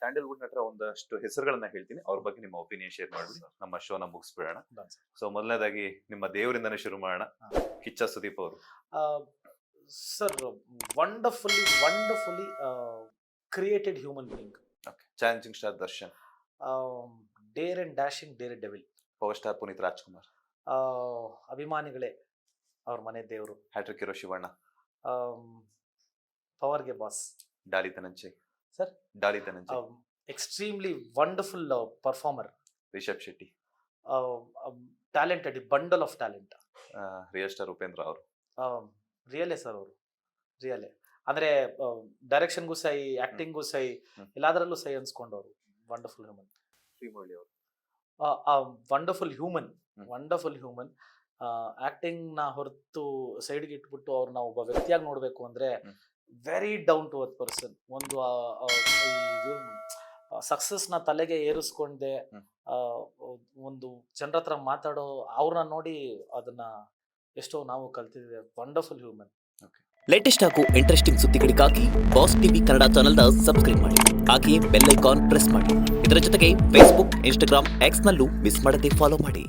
Sandalwood ನಟರ ಒಂದಷ್ಟು ಹೆಸರುಗಳನ್ನ ಹೇಳ್ತೀನಿ, ಅವ್ರ ಬಗ್ಗೆ ನಿಮ್ಮ ಒಪಿನಿಯನ್ ಶೇರ್ ಮಾಡಿ ನಮ್ಮ ಶೋನ ಮುಗಿಸ್ಬಿಡೋಣ. ಸೊ ಮೊದಲನೇದಾಗಿ ನಿಮ್ಮ ದೇವರಿಂದಾನೇ ಶುರು ಮಾಡೋಣ. ಕಿಚ್ಚ ಸುದೀಪ್ ಅವರು. Sir, wonderfully created human being. Challenging star Darshan. Dare and dashing dare devil. Power star Puneeth Rajkumar. ಅಭಿಮಾನಿಗಳೇ ಅವ್ರ ಮನೆ ದೇವರು. Hattrick hero Shivanna. ಪವರ್ಗೆ boss. Daali Dhananjay. Sir, Daali Dhananjay. Extremely wonderful performer. Rishab Shetty. Talented, bundle of talent. Real star Upendra ಅವರು. ರಿಯಲೇ ಸರ್, ಅವರು ರಿಯಲೇ ಅಂದ್ರೆ ಡೈರೆಕ್ಷನ್ಗೂ ಸೈ, ಆಕ್ಟಿಂಗ್ಗೂ ಸೈ, ಎಲ್ಲದರಲ್ಲೂ ಸೈ ಅನ್ಸ್ಕೊಂಡವ್ರು. Wonderful human. ಶ್ರೀಮುರಳಿ ಅವರು. Wonderful human. ಆಕ್ಟಿಂಗ್ ನ ಹೊರತು ಸೈಡ್ಗೆ ಇಟ್ಬಿಟ್ಟು ಅವ್ರನ್ನ ಒಬ್ಬ ವ್ಯಕ್ತಿಯಾಗಿ ನೋಡ್ಬೇಕು ಅಂದ್ರೆ very down to earth person. ಒಂದು ಇದು ಸಕ್ಸಸ್ ನ ತಲೆಗೆ ಏರಿಸ್ಕೊಂಡೆ ಒಂದು ಜನರ ಹತ್ರ ಮಾತಾಡೋ ಅವ್ರನ್ನ ನೋಡಿ ಅದನ್ನ ಎಷ್ಟೋ ನಾವು ಕಲ್ತಿದ್ದೇವೆ. Wonderful human. ಲೇಟೆಸ್ಟ್ ಹಾಗೂ ಇಂಟ್ರೆಸ್ಟಿಂಗ್ ಸುದ್ದಿಗಳಿಗಾಗಿ ಬಾಸ್ ಟಿವಿ ಕನ್ನಡ ಚಾನೆಲ್ನ ಸಬ್ಸ್ಕ್ರೈಬ್ ಮಾಡಿ. ಹಾಗೆಯೇ ಬೆಲ್ ಐಕಾನ್ ಪ್ರೆಸ್ ಮಾಡಿ. ಇದರ ಜೊತೆಗೆ ಫೇಸ್ಬುಕ್, ಇನ್ಸ್ಟಾಗ್ರಾಮ್, ಎಕ್ಸ್ ನಲ್ಲೂ ಮಿಸ್ ಮಾಡದೆ ಫಾಲೋ ಮಾಡಿ.